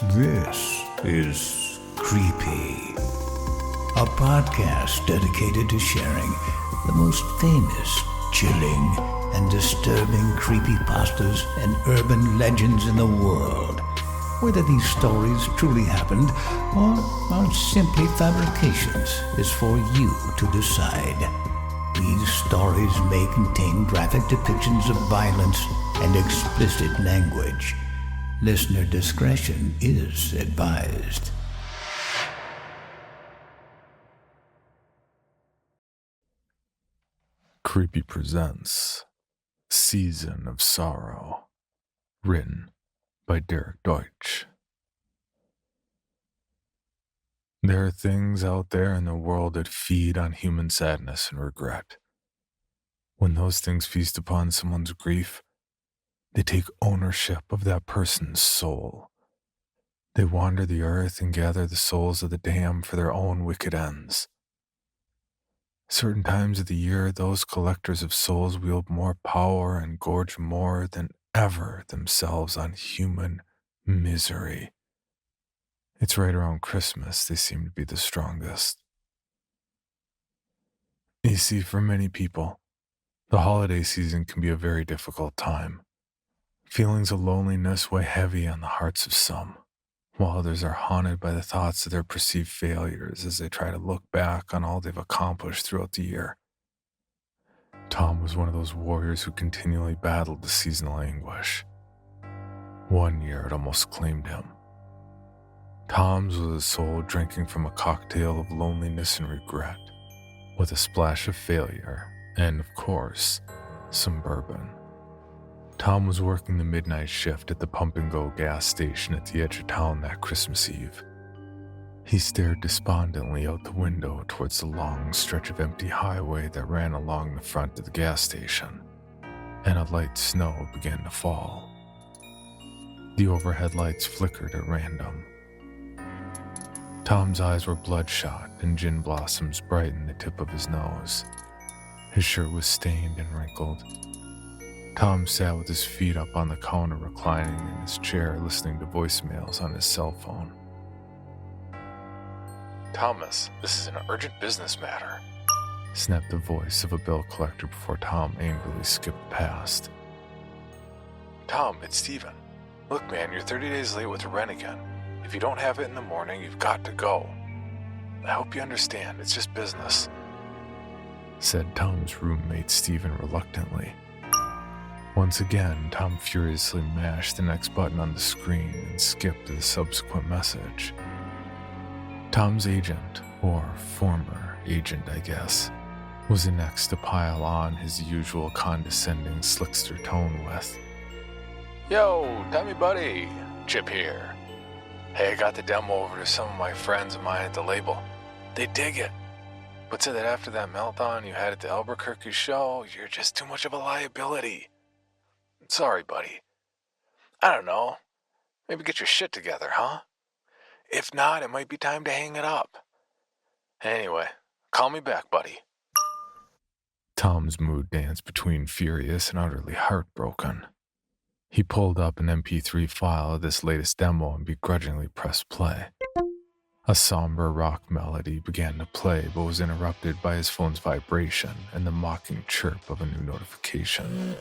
This is Creepy, a podcast dedicated to sharing the most famous, chilling, and disturbing creepypastas and urban legends in the world. Whether these stories truly happened or are simply fabrications is for you to decide. These stories may contain graphic depictions of violence and explicit language. Listener discretion is advised. Creepy presents Season of Sorrow, written by Deutch. There are things out there in the world that feed on human sadness and regret. When those things feast upon someone's grief, they take ownership of that person's soul. They wander the earth and gather the souls of the damned for their own wicked ends. Certain times of the year, those collectors of souls wield more power and gorge more than ever themselves on human misery. It's right around Christmas they seem to be the strongest. You see, for many people, the holiday season can be a very difficult time. Feelings of loneliness weigh heavy on the hearts of some, while others are haunted by the thoughts of their perceived failures as they try to look back on all they've accomplished throughout the year. Tom was one of those warriors who continually battled the seasonal anguish. One year it almost claimed him. Tom's was a soul drinking from a cocktail of loneliness and regret, with a splash of failure and, of course, some bourbon. Tom was working the midnight shift at the pump-and-go gas station at the edge of town that Christmas Eve. He stared despondently out the window towards the long stretch of empty highway that ran along the front of the gas station, and a light snow began to fall. The overhead lights flickered at random. Tom's eyes were bloodshot and gin blossoms brightened the tip of his nose. His shirt was stained and wrinkled. Tom sat with his feet up on the counter, reclining in his chair, listening to voicemails on his cell phone. Thomas, this is an urgent business matter, snapped the voice of a bill collector before Tom angrily skipped past. Tom, it's Steven. Look, man, you're 30 days late with the rent again. If you don't have it in the morning, you've got to go. I hope you understand, it's just business, said Tom's roommate Steven reluctantly. Once again, Tom furiously mashed the next button on the screen and skipped to the subsequent message. Tom's agent, or former agent I guess, was the next to pile on his usual condescending slickster tone with, Yo, Tommy buddy, Chip here. Hey, I got the demo over to some of my friends of mine at the label. They dig it, but said that after that meltdown you had at the Albuquerque show, you're just too much of a liability. Sorry, buddy. I don't know. Maybe get your shit together, huh? If not, it might be time to hang it up. Anyway, call me back, buddy. Tom's mood danced between furious and utterly heartbroken. He pulled up an MP3 file of this latest demo and begrudgingly pressed play. A somber rock melody began to play, but was interrupted by his phone's vibration and the mocking chirp of a new notification.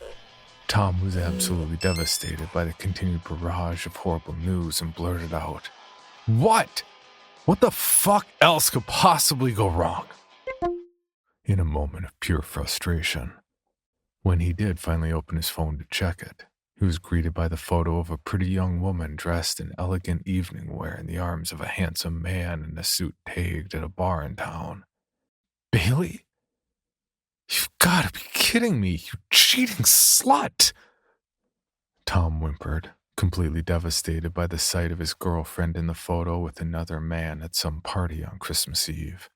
Tom was absolutely devastated by the continued barrage of horrible news and blurted out, What? What the fuck else could possibly go wrong? In a moment of pure frustration. When he did finally open his phone to check it, he was greeted by the photo of a pretty young woman dressed in elegant evening wear in the arms of a handsome man in a suit tagged at a bar in town. Bailey? You've got to be kidding me, you cheating slut! Tom whimpered, completely devastated by the sight of his girlfriend in the photo with another man at some party on Christmas Eve.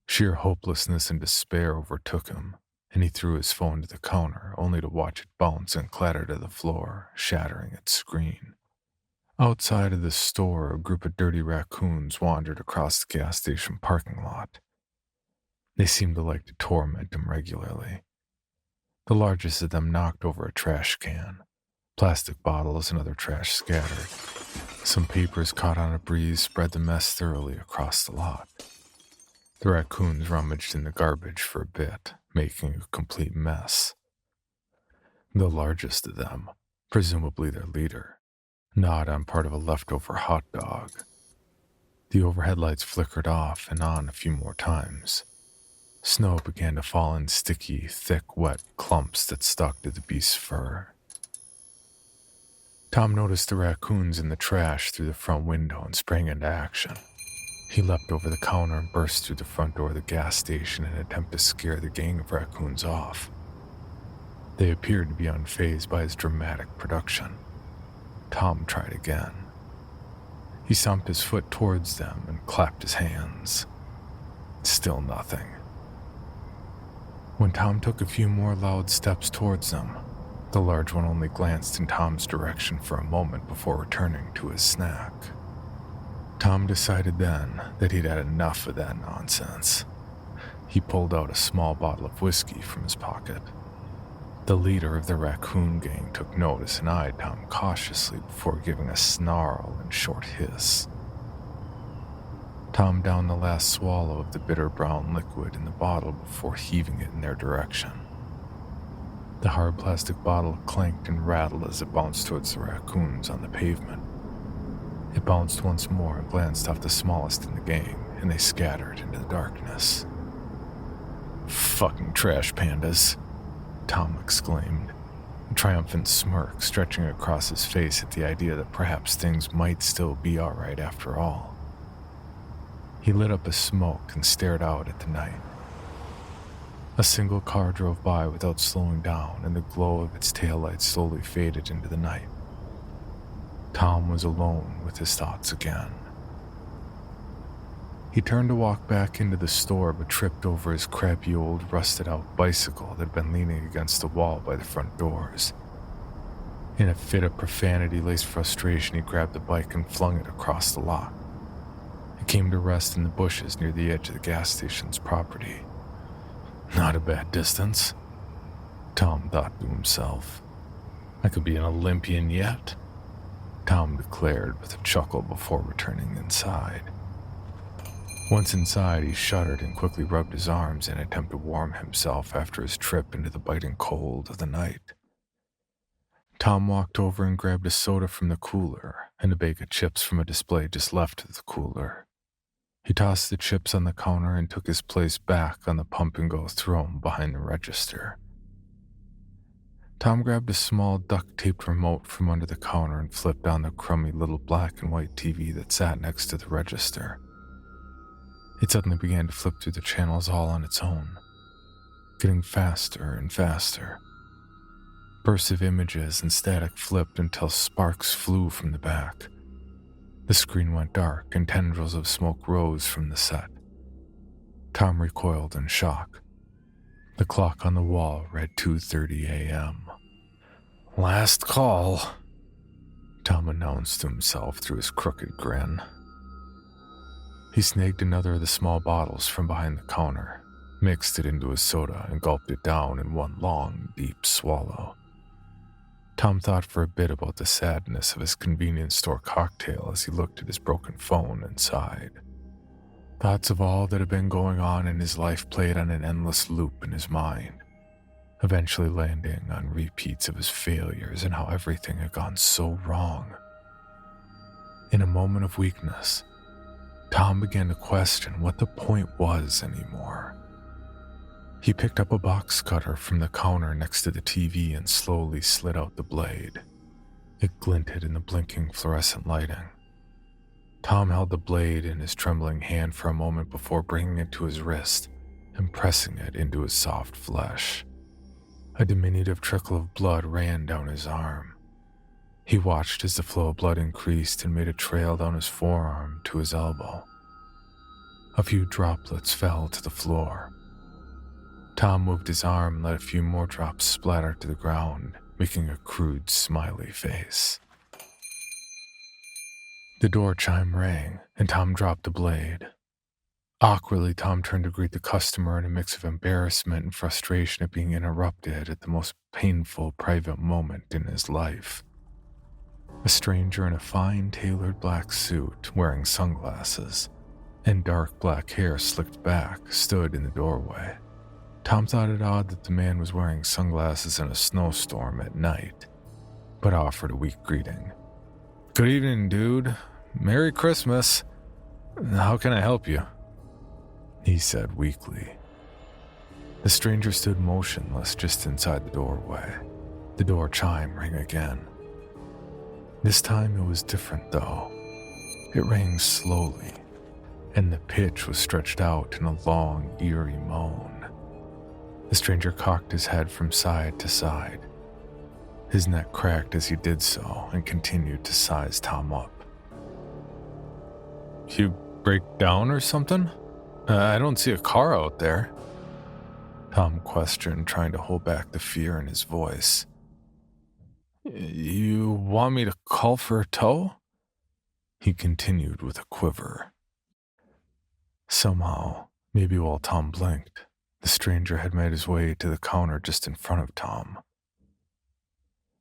Sheer hopelessness and despair overtook him, and he threw his phone to the counter, only to watch it bounce and clatter to the floor, shattering its screen. Outside of the store, a group of dirty raccoons wandered across the gas station parking lot. They seemed to like to torment him regularly. The largest of them knocked over a trash can. Plastic bottles and other trash scattered. Some papers caught on a breeze spread the mess thoroughly across the lot. The raccoons rummaged in the garbage for a bit, making a complete mess. The largest of them, presumably their leader, gnawed on part of a leftover hot dog. The overhead lights flickered off and on a few more times. Snow began to fall in sticky, thick, wet clumps that stuck to the beast's fur. Tom noticed the raccoons in the trash through the front window and sprang into action. He leapt over the counter and burst through the front door of the gas station in an attempt to scare the gang of raccoons off. They appeared to be unfazed by his dramatic production. Tom tried again. He stomped his foot towards them and clapped his hands. Still nothing. When Tom took a few more loud steps towards them, the large one only glanced in Tom's direction for a moment before returning to his snack. Tom decided then that he'd had enough of that nonsense. He pulled out a small bottle of whiskey from his pocket. The leader of the raccoon gang took notice and eyed Tom cautiously before giving a snarl and short hiss. Tom downed the last swallow of the bitter brown liquid in the bottle before heaving it in their direction. The hard plastic bottle clanked and rattled as it bounced towards the raccoons on the pavement. It bounced once more and glanced off the smallest in the gang, and they scattered into the darkness. "Fucking trash pandas," Tom exclaimed, a triumphant smirk stretching across his face at the idea that perhaps things might still be all right after all. He lit up a smoke and stared out at the night. A single car drove by without slowing down, and the glow of its taillights slowly faded into the night. Tom was alone with his thoughts again. He turned to walk back into the store, but tripped over his crappy old rusted-out bicycle that had been leaning against the wall by the front doors. In a fit of profanity-laced frustration, he grabbed the bike and flung it across the lot. It came to rest in the bushes near the edge of the gas station's property. Not a bad distance, Tom thought to himself. I could be an Olympian yet, Tom declared with a chuckle before returning inside. Once inside, he shuddered and quickly rubbed his arms in an attempt to warm himself after his trip into the biting cold of the night. Tom walked over and grabbed a soda from the cooler and a bag of chips from a display just left of the cooler. He tossed the chips on the counter and took his place back on the pump-and-go throne behind the register. Tom grabbed a small duct-taped remote from under the counter and flipped on the crummy little black and white TV that sat next to the register. It suddenly began to flip through the channels all on its own, getting faster and faster. Bursts of images and static flipped until sparks flew from the back. The screen went dark and tendrils of smoke rose from the set. Tom recoiled in shock. The clock on the wall read 2:30 a.m. "Last call," Tom announced to himself through his crooked grin. He snagged another of the small bottles from behind the counter, mixed it into his soda, and gulped it down in one long, deep swallow. Tom thought for a bit about the sadness of his convenience store cocktail as he looked at his broken phone and sighed. Thoughts of all that had been going on in his life played on an endless loop in his mind, eventually landing on repeats of his failures and how everything had gone so wrong. In a moment of weakness, Tom began to question what the point was anymore. He picked up a box cutter from the counter next to the TV and slowly slid out the blade. It glinted in the blinking fluorescent lighting. Tom held the blade in his trembling hand for a moment before bringing it to his wrist and pressing it into his soft flesh. A diminutive trickle of blood ran down his arm. He watched as the flow of blood increased and made a trail down his forearm to his elbow. A few droplets fell to the floor. Tom moved his arm and let a few more drops splatter to the ground, making a crude, smiley face. The door chime rang, and Tom dropped the blade. Awkwardly, Tom turned to greet the customer in a mix of embarrassment and frustration at being interrupted at the most painful private moment in his life. A stranger in a fine tailored black suit, wearing sunglasses, and dark black hair slicked back, stood in the doorway. Tom thought it odd that the man was wearing sunglasses in a snowstorm at night, but offered a weak greeting. "Good evening, dude. Merry Christmas. How can I help you?" he said weakly. The stranger stood motionless just inside the doorway. The door chime rang again. This time it was different, though. It rang slowly, and the pitch was stretched out in a long, eerie moan. The stranger cocked his head from side to side. His neck cracked as he did so and continued to size Tom up. "You break down or something? I don't see a car out there," Tom questioned, trying to hold back the fear in his voice. "You want me to call for a tow?" he continued with a quiver. Somehow, maybe while Tom blinked, the stranger had made his way to the counter just in front of Tom.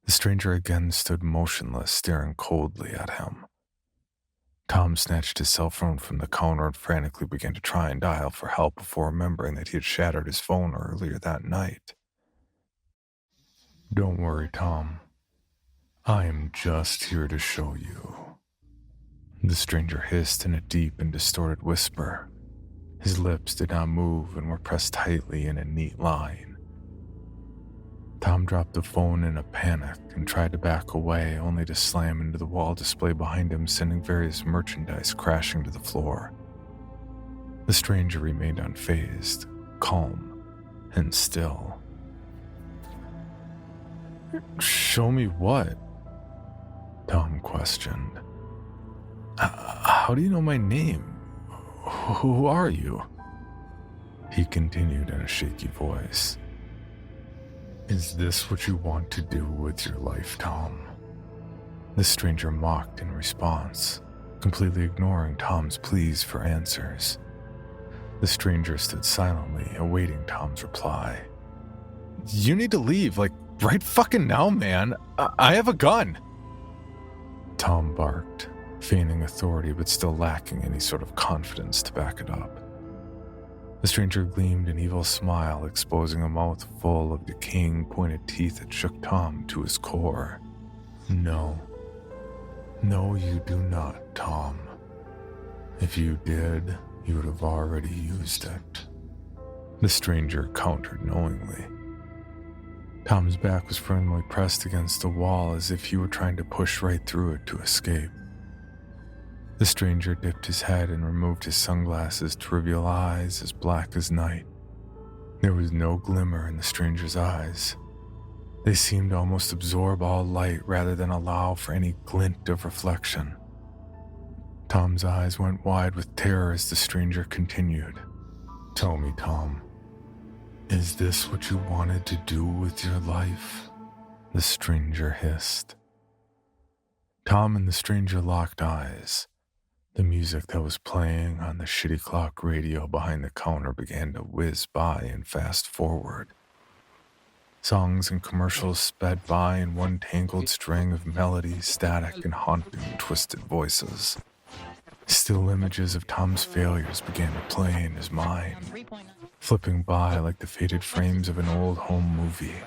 The stranger again stood motionless, staring coldly at him. Tom snatched his cell phone from the counter and frantically began to try and dial for help before remembering that he had shattered his phone earlier that night. "Don't worry, Tom. I am just here to show you," the stranger hissed in a deep and distorted whisper. His lips did not move and were pressed tightly in a neat line. Tom dropped the phone in a panic and tried to back away, only to slam into the wall display behind him, sending various merchandise crashing to the floor. The stranger remained unfazed, calm, and still. "Show me what?" Tom questioned. "How do you know my name? Who are you?" he continued in a shaky voice. "Is this what you want to do with your life, Tom?" The stranger mocked in response, completely ignoring Tom's pleas for answers. The stranger stood silently, awaiting Tom's reply. "You need to leave, like, right fucking now, man. I have a gun!" Tom barked, feigning authority but still lacking any sort of confidence to back it up. The stranger gleamed an evil smile, exposing a mouth full of decaying pointed teeth that shook Tom to his core. No, you do not, Tom. If you did, you would have already used it," the stranger countered knowingly. Tom's back was firmly pressed against the wall as if he were trying to push right through it to escape. The stranger dipped his head and removed his sunglasses to reveal eyes as black as night. There was no glimmer in the stranger's eyes. They seemed to almost absorb all light rather than allow for any glint of reflection. Tom's eyes went wide with terror as the stranger continued. "Tell me, Tom, is this what you wanted to do with your life?" the stranger hissed. Tom and the stranger locked eyes. The music that was playing on the shitty clock radio behind the counter began to whiz by and fast forward. Songs and commercials sped by in one tangled string of melody, static, and haunting, twisted voices. Still images of Tom's failures began to play in his mind, flipping by like the faded frames of an old home movie.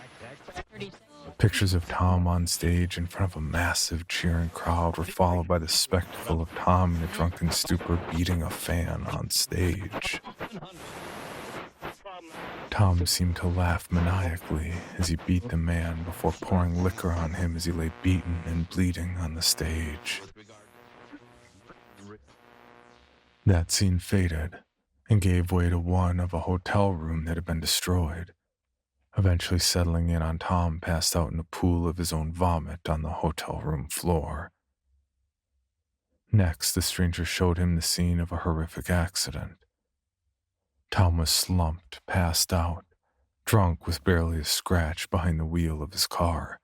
Pictures of Tom on stage in front of a massive cheering crowd were followed by the spectacle of Tom in a drunken stupor beating a fan on stage. Tom seemed to laugh maniacally as he beat the man before pouring liquor on him as he lay beaten and bleeding on the stage. That scene faded and gave way to one of a hotel room that had been destroyed, eventually settling in on Tom passed out in a pool of his own vomit on the hotel room floor. Next, the stranger showed him the scene of a horrific accident. Tom was slumped, passed out, drunk with barely a scratch behind the wheel of his car.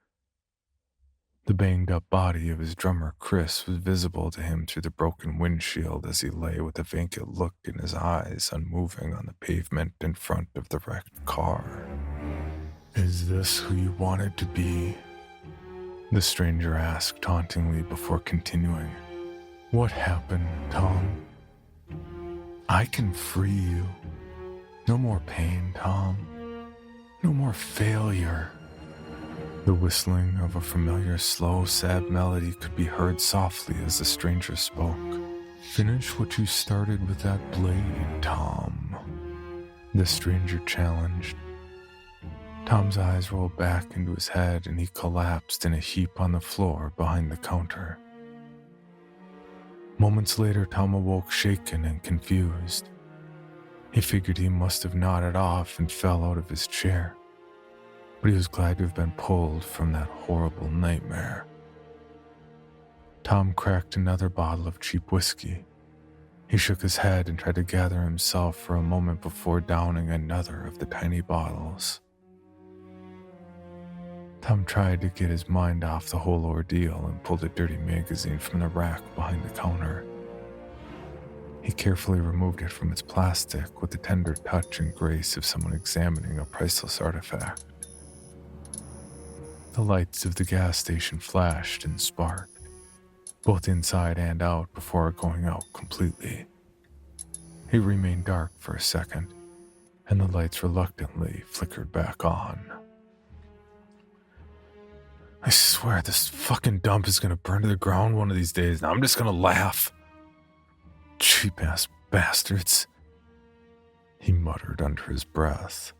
The banged-up body of his drummer, Chris, was visible to him through the broken windshield as he lay with a vacant look in his eyes, unmoving on the pavement in front of the wrecked car. "Is this who you wanted to be?" The stranger asked tauntingly before continuing. What happened, Tom? I can free you. No more pain, Tom. No more failure. The whistling of a familiar, slow, sad melody could be heard softly as the stranger spoke. Finish what you started with that blade, Tom. The stranger challenged. Tom's eyes rolled back into his head and he collapsed in a heap on the floor behind the counter. Moments later, Tom awoke shaken and confused. He figured he must have nodded off and fell out of his chair, but he was glad to have been pulled from that horrible nightmare. Tom cracked another bottle of cheap whiskey. He shook his head and tried to gather himself for a moment before downing another of the tiny bottles. Tom tried to get his mind off the whole ordeal and pulled a dirty magazine from the rack behind the counter. He carefully removed it from its plastic with the tender touch and grace of someone examining a priceless artifact. The lights of the gas station flashed and sparked, both inside and out, before going out completely. It remained dark for a second, and the lights reluctantly flickered back on. I swear this fucking dump is gonna burn to the ground one of these days, and I'm just gonna laugh. Cheap-ass bastards, he muttered under his breath.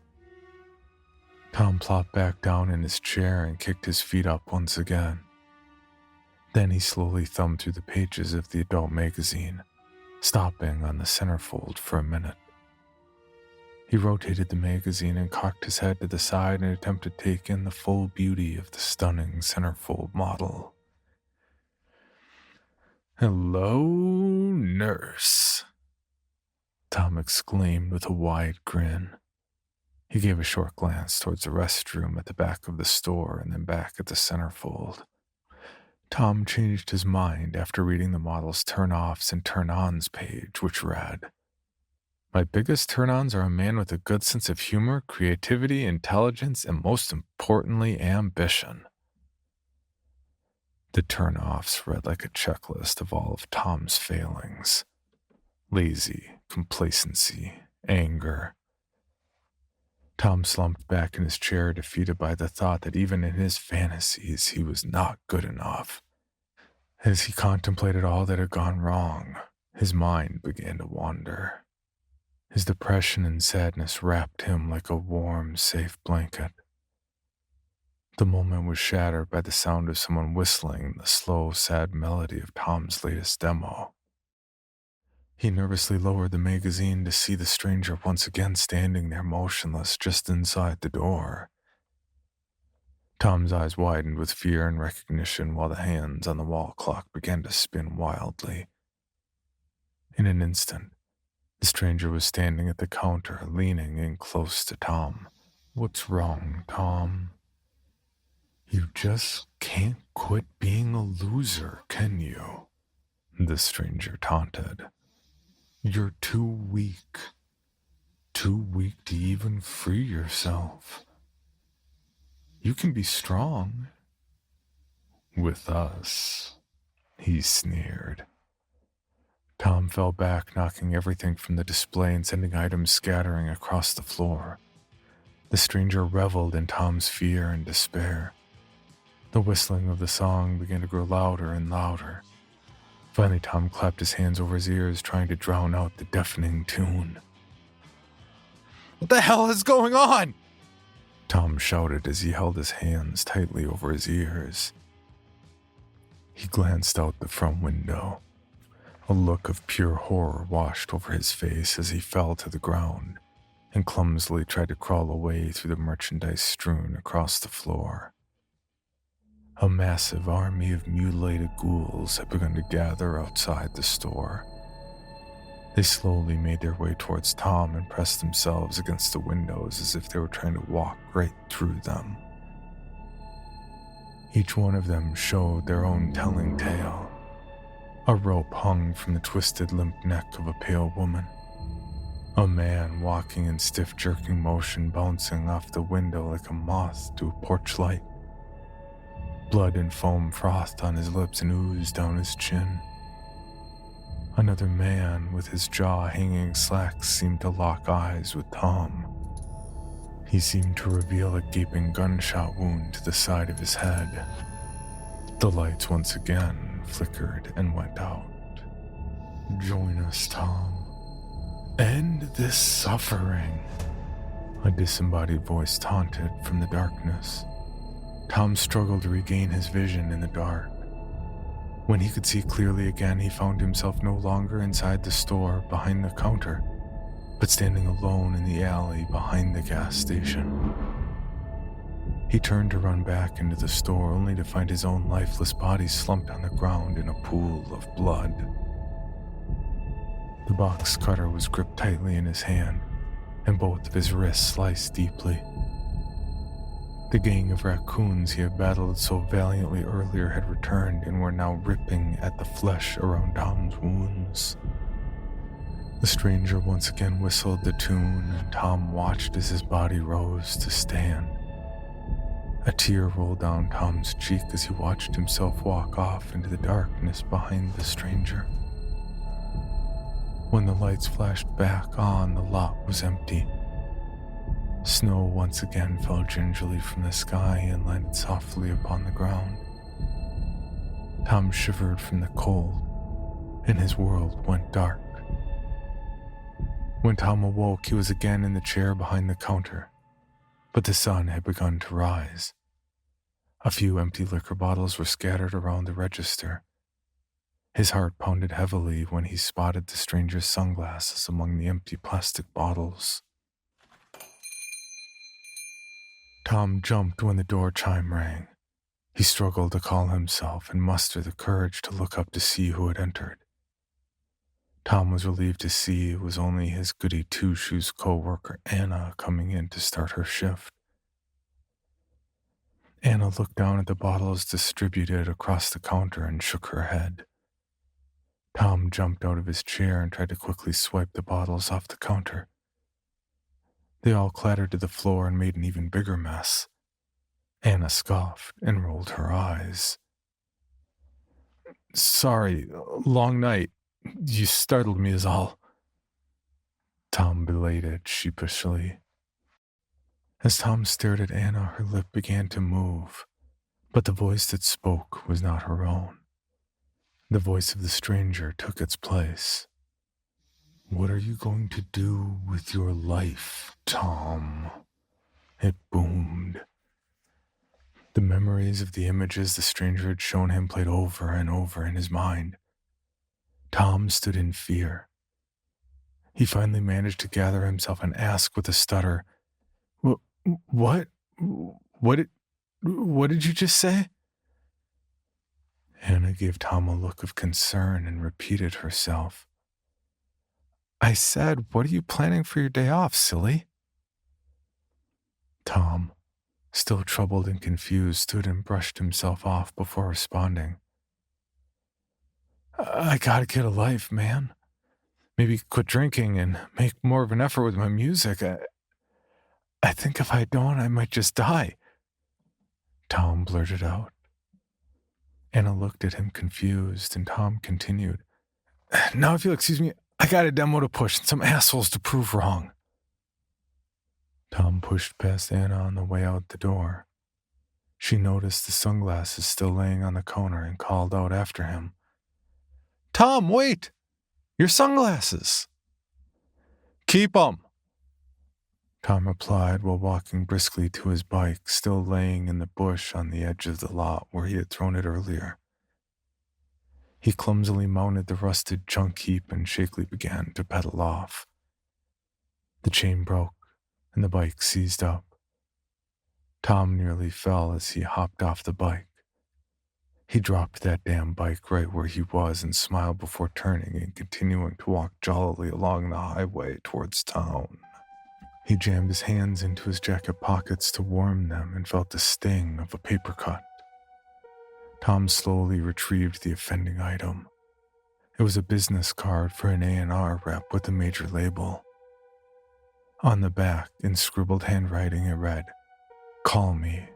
Tom plopped back down in his chair and kicked his feet up once again. Then he slowly thumbed through the pages of the adult magazine, stopping on the centerfold for a minute. He rotated the magazine and cocked his head to the side in an attempt to take in the full beauty of the stunning centerfold model. "Hello, nurse," Tom exclaimed with a wide grin. He gave a short glance towards the restroom at the back of the store and then back at the centerfold. Tom changed his mind after reading the model's turn-offs and turn-ons page, which read, "My biggest turn-ons are a man with a good sense of humor, creativity, intelligence, and most importantly, ambition." The turn-offs read like a checklist of all of Tom's failings. Lazy, complacency, anger. Tom slumped back in his chair, defeated by the thought that even in his fantasies he was not good enough. As he contemplated all that had gone wrong, his mind began to wander. His depression and sadness wrapped him like a warm, safe blanket. The moment was shattered by the sound of someone whistling the slow, sad melody of Tom's latest demo. He nervously lowered the magazine to see the stranger once again standing there motionless just inside the door. Tom's eyes widened with fear and recognition while the hands on the wall clock began to spin wildly. In an instant, the stranger was standing at the counter, leaning in close to Tom. "What's wrong, Tom? You just can't quit being a loser, can you?" the stranger taunted. "You're too weak. Too weak to even free yourself. You can be strong. With us," he sneered. Tom fell back, knocking everything from the display and sending items scattering across the floor. The stranger reveled in Tom's fear and despair. The whistling of the song began to grow louder and louder. Finally, Tom clapped his hands over his ears, trying to drown out the deafening tune. "What the hell is going on?" Tom shouted as he held his hands tightly over his ears. He glanced out the front window. A look of pure horror washed over his face as he fell to the ground and clumsily tried to crawl away through the merchandise strewn across the floor. A massive army of mutilated ghouls had begun to gather outside the store. They slowly made their way towards Tom and pressed themselves against the windows as if they were trying to walk right through them. Each one of them showed their own telling tale. A rope hung from the twisted, limp neck of a pale woman. A man walking in stiff, jerking motion, bouncing off the window like a moth to a porch light. Blood and foam frothed on his lips and oozed down his chin. Another man with his jaw hanging slack seemed to lock eyes with Tom. He seemed to reveal a gaping gunshot wound to the side of his head. The lights once again flickered and went out. "Join us, Tom. End this suffering," a disembodied voice taunted from the darkness. Tom struggled to regain his vision in the dark. When he could see clearly again, he found himself no longer inside the store behind the counter, but standing alone in the alley behind the gas station. He turned to run back into the store, only to find his own lifeless body slumped on the ground in a pool of blood. The box cutter was gripped tightly in his hand, and both of his wrists sliced deeply. The gang of raccoons he had battled so valiantly earlier had returned and were now ripping at the flesh around Tom's wounds. The stranger once again whistled the tune, and Tom watched as his body rose to stand. A tear rolled down Tom's cheek as he watched himself walk off into the darkness behind the stranger. When the lights flashed back on, the lot was empty. Snow once again fell gingerly from the sky and landed softly upon the ground. Tom shivered from the cold, and his world went dark. When Tom awoke, he was again in the chair behind the counter, but the sun had begun to rise. A few empty liquor bottles were scattered around the register. His heart pounded heavily when he spotted the stranger's sunglasses among the empty plastic bottles. Tom jumped when the door chime rang. He struggled to calm himself and muster the courage to look up to see who had entered. Tom was relieved to see it was only his goody two-shoes co-worker Anna coming in to start her shift. Anna looked down at the bottles distributed across the counter and shook her head. Tom jumped out of his chair and tried to quickly swipe the bottles off the counter. They all clattered to the floor and made an even bigger mess. Anna scoffed and rolled her eyes. "Sorry, long night. You startled me is all," Tom belated sheepishly. As Tom stared at Anna, her lip began to move, but the voice that spoke was not her own. The voice of the stranger took its place. "What are you going to do with your life, Tom?" It boomed. The memories of the images the stranger had shown him played over and over in his mind. Tom stood in fear. He finally managed to gather himself and ask with a stutter, What? What did you just say?" Anna gave Tom a look of concern and repeated herself. "I said, what are you planning for your day off, silly?" Tom, still troubled and confused, stood and brushed himself off before responding. "I gotta get a life, man. Maybe quit drinking and make more of an effort with my music. I think if I don't, I might just die," Tom blurted out. Anna looked at him confused, and Tom continued. "Now, if you'll excuse me, I got a demo to push and some assholes to prove wrong." Tom pushed past Anna on the way out the door. She noticed the sunglasses still laying on the counter and called out after him. "Tom, wait! Your sunglasses!" "Keep 'em," Tom replied while walking briskly to his bike, still laying in the bush on the edge of the lot where he had thrown it earlier. He clumsily mounted the rusted junk heap and shakily began to pedal off. The chain broke, and the bike seized up. Tom nearly fell as he hopped off the bike. He dropped that damn bike right where he was and smiled before turning and continuing to walk jollily along the highway towards town. He jammed his hands into his jacket pockets to warm them and felt the sting of a paper cut. Tom slowly retrieved the offending item. It was a business card for an A&R rep with a major label. On the back, in scribbled handwriting, it read, "Call me."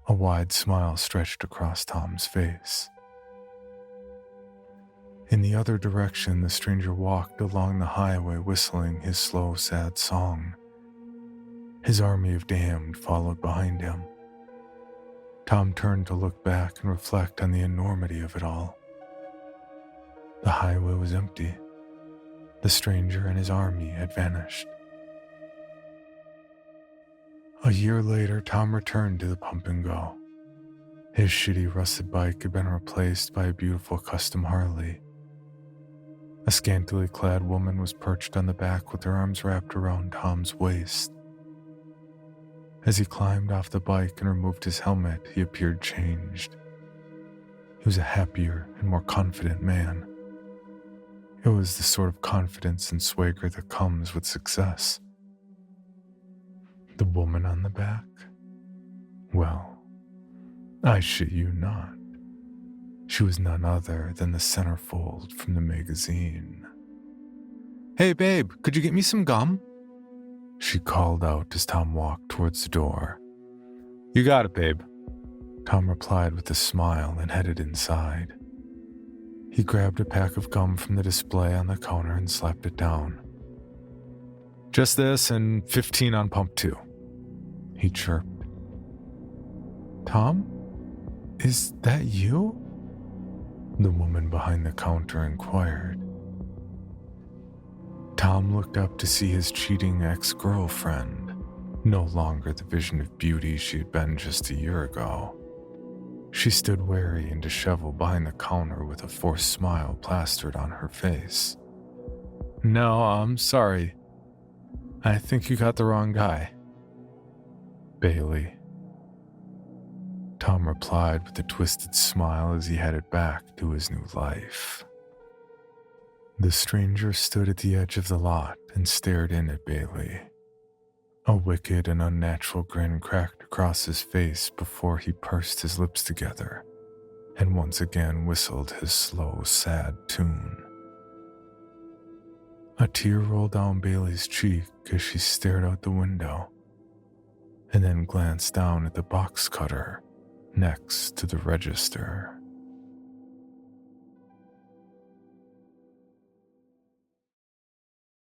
A wide smile stretched across Tom's face. In the other direction, the stranger walked along the highway whistling his slow, sad song. His army of damned followed behind him. Tom turned to look back and reflect on the enormity of it all. The highway was empty. The stranger and his army had vanished. A year later, Tom returned to the Pump and Go. His shitty rusted bike had been replaced by a beautiful custom Harley. A scantily clad woman was perched on the back with her arms wrapped around Tom's waist. As he climbed off the bike and removed his helmet, he appeared changed. He was a happier and more confident man. It was the sort of confidence and swagger that comes with success. The woman on the back? Well, I shit you not. She was none other than the centerfold from the magazine. "Hey babe, could you get me some gum?" She called out as Tom walked towards the door. "You got it, babe," Tom replied with a smile and headed inside. He grabbed a pack of gum from the display on the counter and slapped it down. "Just this and 15 on pump 2, he chirped. "Tom? Is that you?" the woman behind the counter inquired. Tom looked up to see his cheating ex-girlfriend, no longer the vision of beauty she had been just a year ago. She stood wary and disheveled behind the counter with a forced smile plastered on her face. "No, I'm sorry. I think you got the wrong guy." "Bailey," Tom replied with a twisted smile as he headed back to his new life. The stranger stood at the edge of the lot and stared in at Bailey. A wicked and unnatural grin cracked across his face before he pursed his lips together and once again whistled his slow, sad tune. A tear rolled down Bailey's cheek as she stared out the window and then glanced down at the box cutter next to the register.